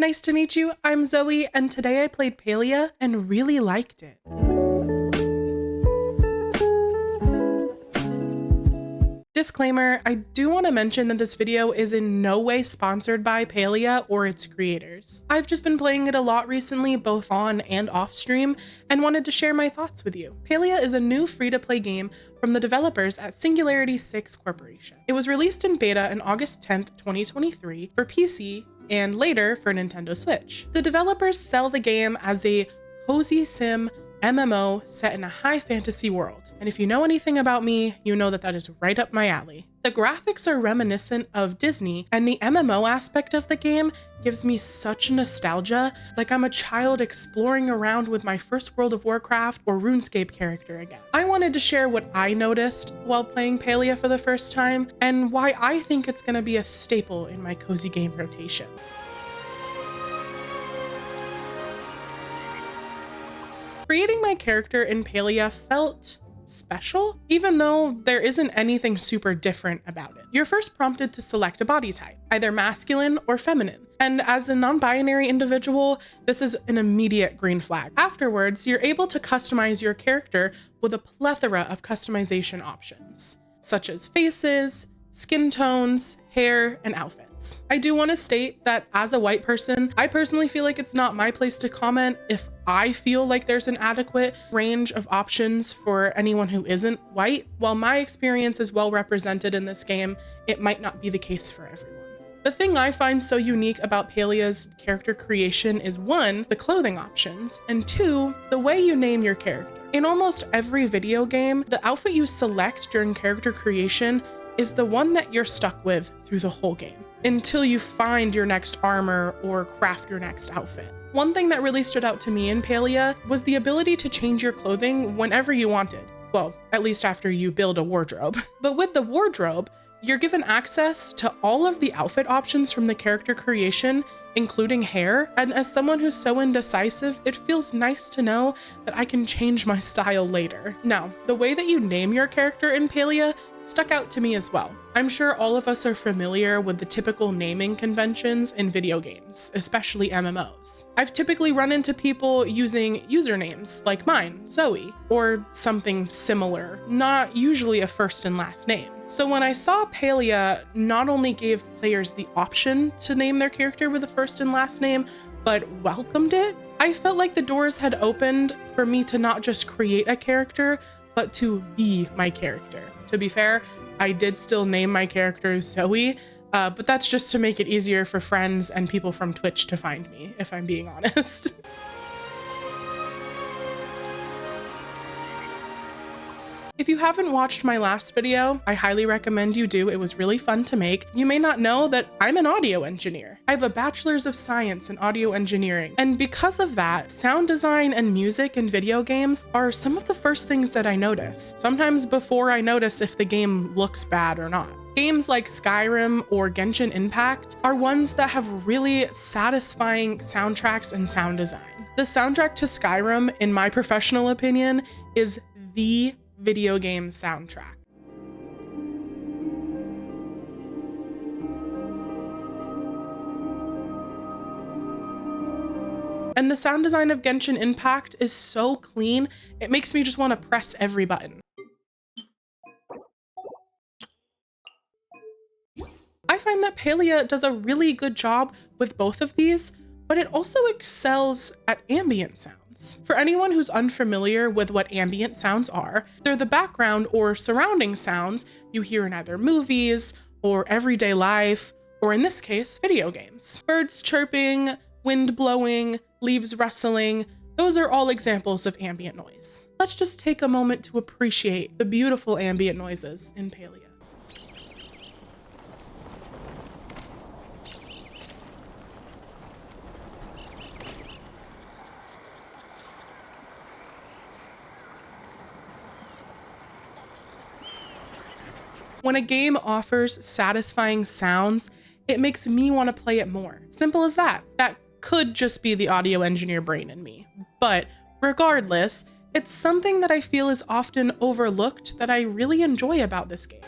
Nice to meet you, I'm Zoe, and today I played Palia and really liked it. Disclaimer, I do want to mention that this video is in no way sponsored by Palia or its creators. I've just been playing it a lot recently, both on and off stream, and wanted to share my thoughts with you. Palia is a new free-to-play game from the developers at Singularity 6 Corporation. It was released in beta on August 10th, 2023 for PC and later for Nintendo Switch. The developers sell the game as a cozy sim MMO set in a high fantasy world. And if you know anything about me, you know that that is right up my alley. The graphics are reminiscent of Disney, and the MMO aspect of the game gives me such nostalgia, like I'm a child exploring around with my first World of Warcraft or RuneScape character again. I wanted to share what I noticed while playing Palia for the first time, and why I think it's gonna be a staple in my cozy game rotation. Creating my character in Palia felt special, even though there isn't anything super different about it. You're first prompted to select a body type, either masculine or feminine. And as a non-binary individual, this is an immediate green flag. Afterwards, you're able to customize your character with a plethora of customization options, such as faces, skin tones, hair, and outfits. I do want to state that as a white person, I personally feel like it's not my place to comment if I feel like there's an adequate range of options for anyone who isn't white. While my experience is well represented in this game, it might not be the case for everyone. The thing I find so unique about Palia's character creation is one, the clothing options, and two, the way you name your character. In almost every video game, the outfit you select during character creation is the one that you're stuck with through the whole game, until you find your next armor or craft your next outfit. One thing that really stood out to me in Palia was the ability to change your clothing whenever you wanted. Well, at least after you build a wardrobe. But with the wardrobe, you're given access to all of the outfit options from the character creation, including hair, and as someone who's so indecisive, it feels nice to know that I can change my style later. Now, the way that you name your character in Palia stuck out to me as well. I'm sure all of us are familiar with the typical naming conventions in video games, especially MMOs. I've typically run into people using usernames like mine, Zoe, or something similar, not usually a first and last name. So when I saw Palia not only gave players the option to name their character with a first and last name, but welcomed it, I felt like the doors had opened for me to not just create a character, but to be my character. To be fair, I did still name my character Zoe, but that's just to make it easier for friends and people from Twitch to find me, if I'm being honest. If you haven't watched my last video, I highly recommend you do. It was really fun to make. You may not know that I'm an audio engineer. I have a bachelor's of science in audio engineering. And because of that, sound design and music in video games are some of the first things that I notice, sometimes before I notice if the game looks bad or not. Games like Skyrim or Genshin Impact are ones that have really satisfying soundtracks and sound design. The soundtrack to Skyrim, in my professional opinion, is the video game soundtrack. And the sound design of Genshin Impact is so clean, it makes me just want to press every button. I find that Palia does a really good job with both of these, but it also excels at ambient sounds. For anyone who's unfamiliar with what ambient sounds are, they're the background or surrounding sounds you hear in either movies or everyday life, or in this case, video games. Birds chirping, wind blowing, leaves rustling, those are all examples of ambient noise. Let's just take a moment to appreciate the beautiful ambient noises in Palia. When a game offers satisfying sounds, it makes me want to play it more. Simple as that. That could just be the audio engineer brain in me. But regardless, it's something that I feel is often overlooked that I really enjoy about this game.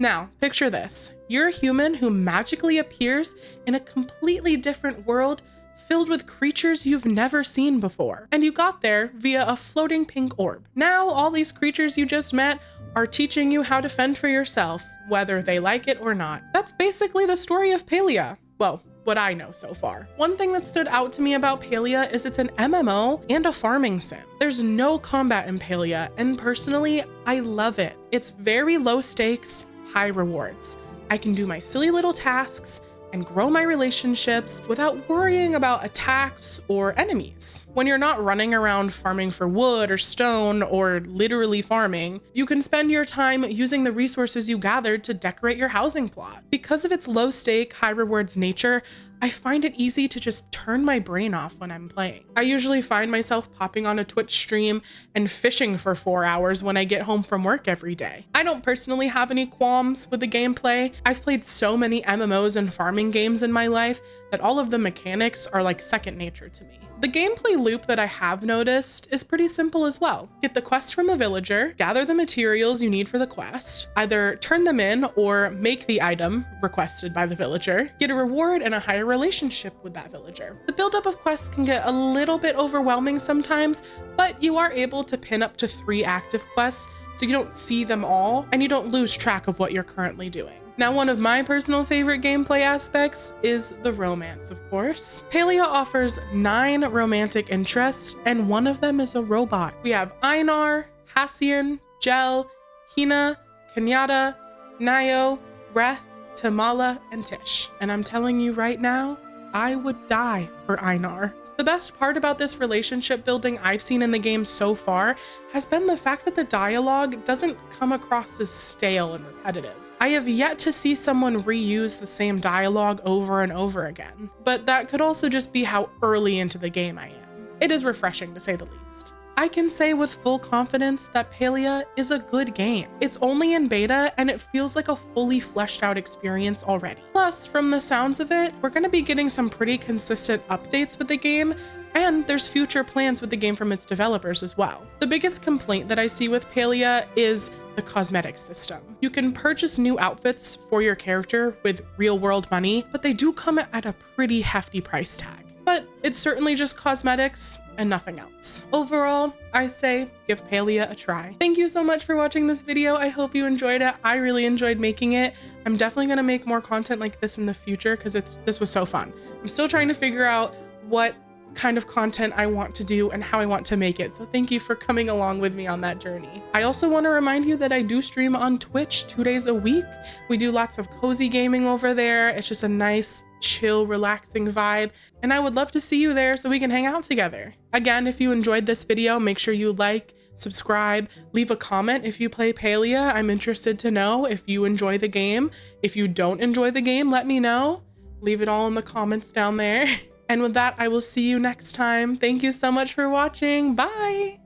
Now, picture this. You're a human who magically appears in a completely different world filled with creatures you've never seen before. And you got there via a floating pink orb. Now, all these creatures you just met are teaching you how to fend for yourself, whether they like it or not. That's basically the story of Palia. Well, what I know so far. One thing that stood out to me about Palia is it's an MMO and a farming sim. There's no combat in Palia, and personally, I love it. It's very low stakes, high rewards. I can do my silly little tasks and grow my relationships without worrying about attacks or enemies. When you're not running around farming for wood or stone or literally farming, you can spend your time using the resources you gathered to decorate your housing plot. Because of its low stake, high rewards nature, I find it easy to just turn my brain off when I'm playing. I usually find myself popping on a Twitch stream and fishing for 4 hours when I get home from work every day. I don't personally have any qualms with the gameplay. I've played so many MMOs and farming games in my life that all of the mechanics are like second nature to me. The gameplay loop that I have noticed is pretty simple as well. Get the quest from a villager, gather the materials you need for the quest, either turn them in or make the item requested by the villager, get a reward and a higher relationship with that villager. The buildup of quests can get a little bit overwhelming sometimes, but you are able to pin up to 3 active quests so you don't see them all and you don't lose track of what you're currently doing. Now, one of my personal favorite gameplay aspects is the romance, of course. Palia offers 9 romantic interests, and one of them is a robot. We have Einar, Hassian, Jel, Hina, Kenyatta, Nayo, Reth, Tamala, and Tish. And I'm telling you right now, I would die for Einar. The best part about this relationship building I've seen in the game so far has been the fact that the dialogue doesn't come across as stale and repetitive. I have yet to see someone reuse the same dialogue over and over again, but that could also just be how early into the game I am. It is refreshing to say the least. I can say with full confidence that Palia is a good game. It's only in beta and it feels like a fully fleshed out experience already. Plus, from the sounds of it, we're going to be getting some pretty consistent updates with the game, and there's future plans with the game from its developers as well. The biggest complaint that I see with Palia is the cosmetic system. You can purchase new outfits for your character with real world money, but they do come at a pretty hefty price tag. But it's certainly just cosmetics and nothing else. Overall, I say give Palia a try. Thank you so much for watching this video. I hope you enjoyed it. I really enjoyed making it. I'm definitely gonna make more content like this in the future because this was so fun. I'm still trying to figure out what kind of content I want to do and how I want to make it. So thank you for coming along with me on that journey. I also want to remind you that I do stream on Twitch 2 days a week. We do lots of cozy gaming over there. It's just a nice, chill, relaxing vibe. And I would love to see you there so we can hang out together. Again, if you enjoyed this video, make sure you like, subscribe, leave a comment if you play Palia. I'm interested to know if you enjoy the game. If you don't enjoy the game, let me know. Leave it all in the comments down there. And with that, I will see you next time. Thank you so much for watching. Bye.